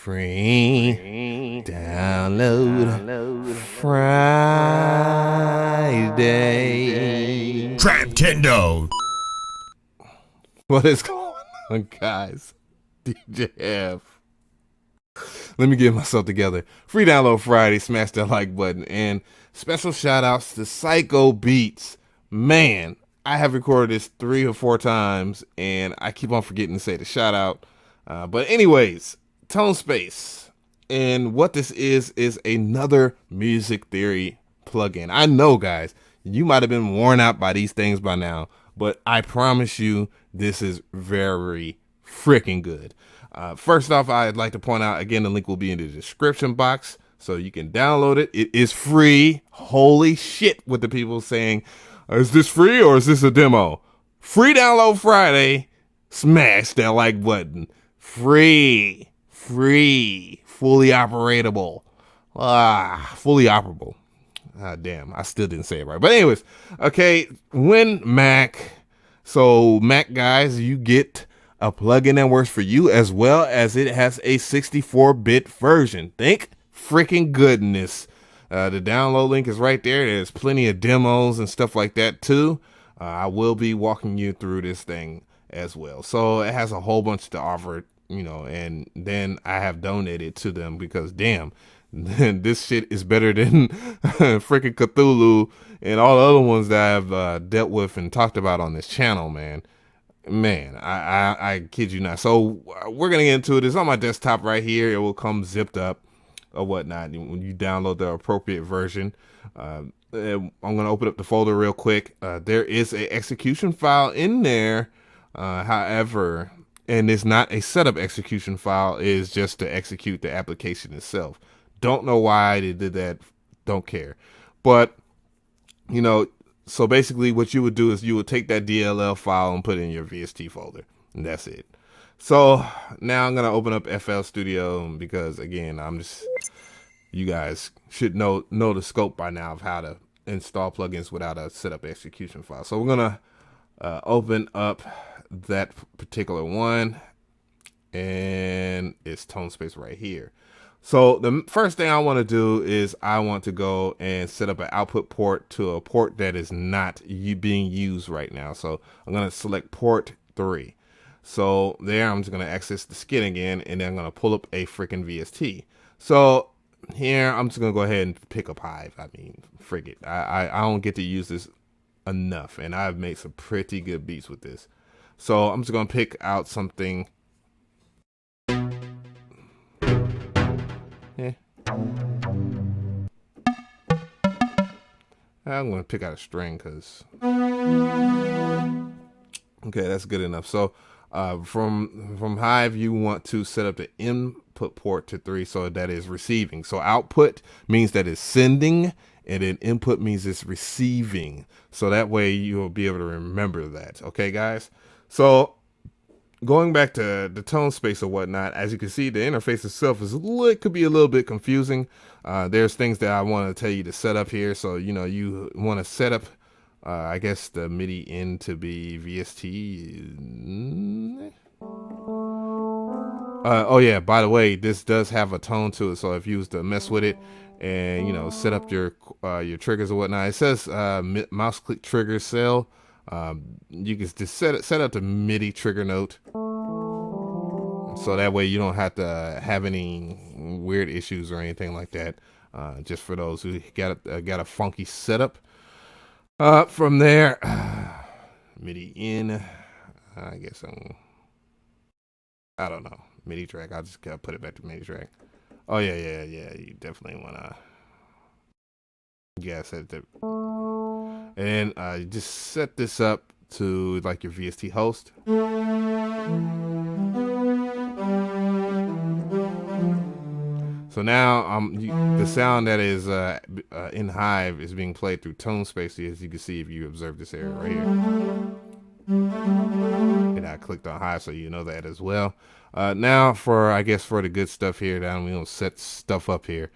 Free download Friday. Traptendo. What is going on, guys? DJ F. Let me get myself together. Free download Friday. Smash that like button. And special shout outs to Psycho Beats. Man, I have recorded this 3 or 4 times and I keep on forgetting to say the shout out. But anyways, ToneSpace. And what this is another music theory plugin. I know, guys, you might have been worn out by these things by now, but I promise you this is very freaking good. First off, I'd like to point out, again, the link will be in the description box so you can download it. It is free. Holy shit, with the people saying, is this free or is this a demo? Free download Friday. Smash that like button. Free, fully operatable. Fully operable. Damn, I still didn't say it right. But anyways, okay, when Mac, so Mac guys, you get a plugin that works for you as well as it has a 64-bit version. Thank freaking goodness. The download link is right there. There's plenty of demos and stuff like that too. I will be walking you through this thing as well. So it has a whole bunch to offer, you know, and then I have donated to them because damn, this shit is better than freaking Cthulhu and all the other ones that I've dealt with and talked about on this channel, man. I kid you not. So we're going to get into it. It's on my desktop right here. It will come zipped up or whatnot when you download the appropriate version. I'm going to open up the folder real quick. There is a execution file in there. However, and it's not a setup execution file, is just to execute the application itself. Don't know why they did that. Don't care. But, you know, so basically what you would do is you would take that DLL file and put it in your VST folder. And that's it. So now I'm going to open up FL Studio because, again, you guys should know the scope by now of how to install plugins without a setup execution file. So we're going to open up that particular one, and it's ToneSpace right here. So the first thing I want to do is I want to go and set up an output port to a port that is not being used right now. So I'm going to select port 3. So there I'm just going to access the skin again, and then I'm going to pull up a freaking VST. So here I'm just going to go ahead and pick up Hive. I mean, frig it. I don't get to use this enough, and I've made some pretty good beats with this. So I'm just going to pick out something. I'm going to pick out a string because, okay, that's good enough. So from Hive, you want to set up the input port to 3, so that is receiving. So output means that it's sending, and then input means it's receiving. So that way you'll be able to remember that. Okay, guys? So going back to the ToneSpace or whatnot, as you can see, the interface itself it could be a little bit confusing. There's things that I want to tell you to set up here. So, you know, you want to set up, I guess, the MIDI in to be VST. Oh yeah, by the way, this does have a tone to it. So if you was to mess with it and, you know, set up your triggers or whatnot, it says mouse click trigger cell. You can just set up the MIDI trigger note, so that way you don't have to have any weird issues or anything like that. Just for those who got a funky setup. From there, MIDI in. I guess I don't know, MIDI track. I'll just gotta put it back to MIDI track. Oh yeah. You definitely wanna. Yeah, set it. And just set this up to like your VST host. So now the sound that is in Hive is being played through ToneSpace, as you can see if you observe this area right here. And I clicked on Hive, so you know that as well. Now for the good stuff here, down we don't set stuff up here.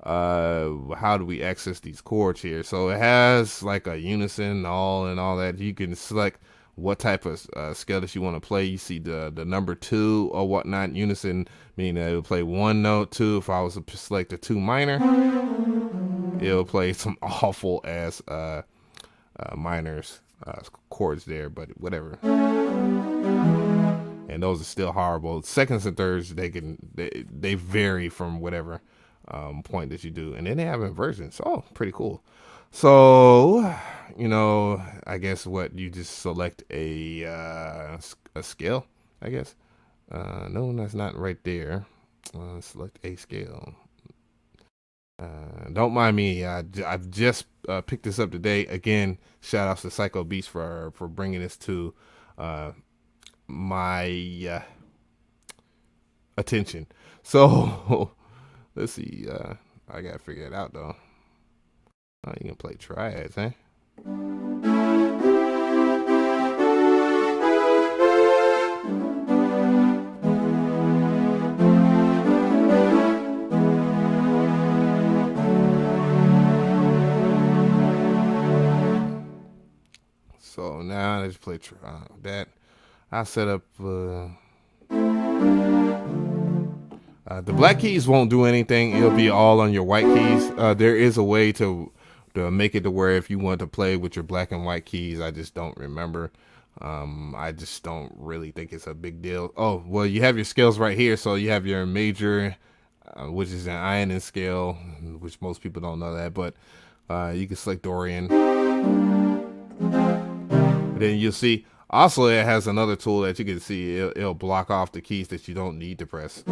How do we access these chords here? So it has like a unison and all that. You can select what type of scale that you want to play. You see the number 2 or whatnot, unison, meaning that it will play 1 note. 2, if I was to select a 2 minor, it'll play some awful ass minors chords there, but whatever. And those are still horrible. Seconds and thirds, they vary from whatever point that you do, and then they have inversions. Oh, pretty cool. So, I guess what you just select a scale. I guess. No, that's not right there. Select a scale. Don't mind me. I've just picked this up today. Again, shout outs to Psycho Beast for bringing this to my attention. So let's see. I gotta figure it out though. Oh, you can play triads, huh? So now let's play that. I set up the black keys won't do anything. It'll be all on your white keys. There is a way to make it to where if you want to play with your black and white keys, I just don't remember. I just don't really think it's a big deal. Oh, well, you have your scales right here. So you have your major, which is an Ionian scale, which most people don't know that, but you can select Dorian. Then you'll see also it has another tool that you can see. It'll block off the keys that you don't need to press.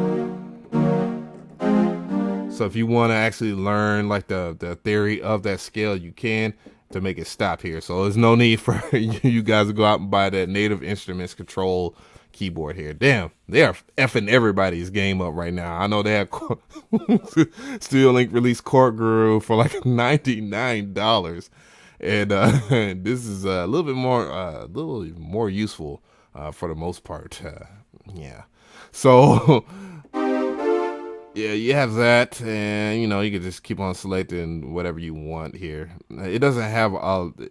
So if you want to actually learn like the theory of that scale, you can, to make it stop here. So there's no need for you guys to go out and buy that Native Instruments control keyboard here. Damn, they are effing everybody's game up right now. I know they have Steel Link released Chord Guru for like $99. And this is a little bit more useful for the most part. Yeah. So yeah, you have that, and you can just keep on selecting whatever you want here. It doesn't have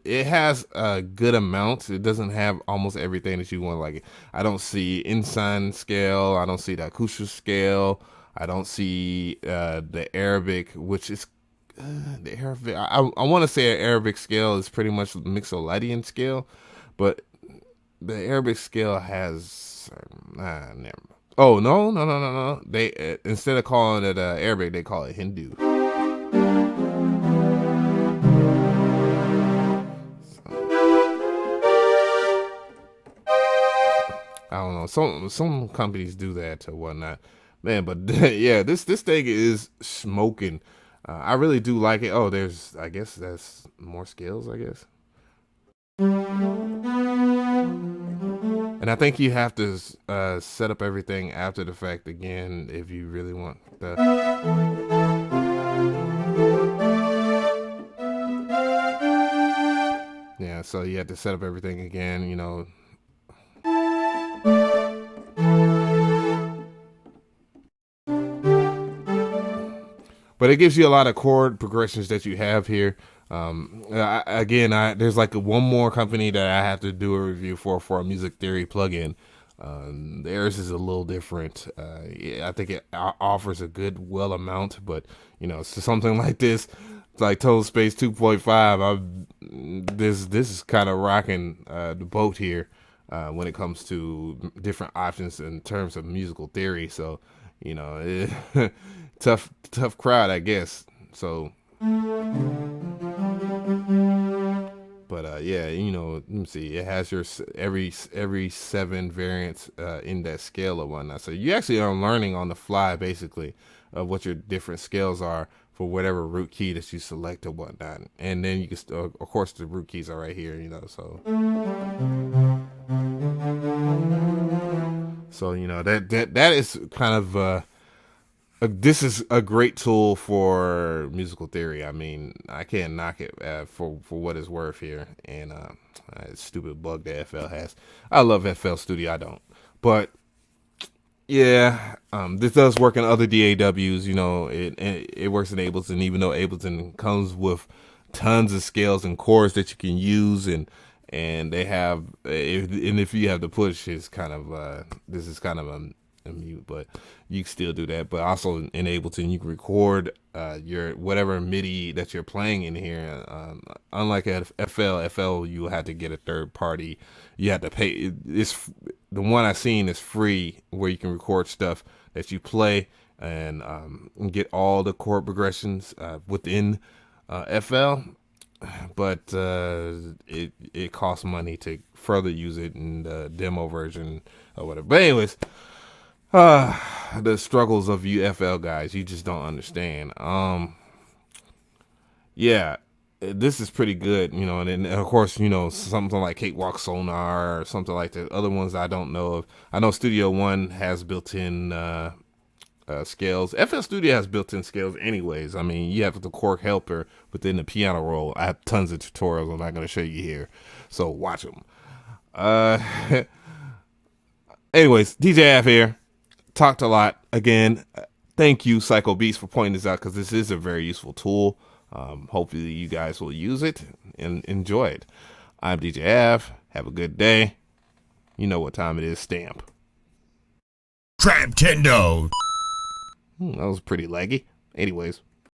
it has a good amount. It doesn't have almost everything that you want. Like I don't see Insan scale. I don't see the acoustic scale. I don't see the Arabic, which is the Arabic. I want to say an Arabic scale is pretty much Mixolydian scale, but the Arabic scale has never. Oh no! They instead of calling it Arabic, they call it Hindu. I don't know. Some companies do that or whatnot, man. But yeah, this thing is smoking. I really do like it. Oh, I guess that's more scales, I guess. And I think you have to set up everything after the fact again if you really want the. Yeah, so you have to set up everything again, But it gives you a lot of chord progressions that you have here. There's like one more company that I have to do a review for a music theory plugin. Theirs is a little different. I think it offers a good amount, but something like this, like ToneSpace 2.5, this is kind of rocking the boat here when it comes to different options in terms of musical theory. So tough crowd, I guess. So. But yeah, let me see. It has your every 7 variants in that scale or whatnot. So you actually are learning on the fly, basically, of what your different scales are for whatever root key that you select or whatnot. And then you can, of course, the root keys are right here. So that is kind of. This is a great tool for musical theory. I mean, I can't knock it for what it's worth here. And stupid bug that FL has. I love FL Studio. I don't. But yeah, this does work in other DAWs. It works in Ableton, even though Ableton comes with tons of scales and chords that you can use and and they have if you have the push, it's kind of this is kind of a mute, but you can still do that. But also in Ableton, you can record your whatever MIDI that you're playing in here. Unlike FL, you have to get a third party. You have to pay. It's the one I seen is free, where you can record stuff that you play and get all the chord progressions within FL. But it costs money to further use it in the demo version or whatever. But anyways, the struggles of you FL guys, you just don't understand. Yeah, this is pretty good, you know. And then of course, you know, something like Cakewalk Sonar or something like the other ones I don't know of. I know Studio One has built-in scales. FL Studio has built-in scales anyways. I mean, you have the Cork Helper within the piano roll. I have tons of tutorials I'm not going to show you here, so watch them. Anyways, DJ F here. Talked a lot again. Thank you, Psycho Beats, for pointing this out, because this is a very useful tool. Hopefully you guys will use it and enjoy it. I'm DJ F. Have a good day. You know what time it is. Stamp. Traptendo. That was pretty laggy. Anyways.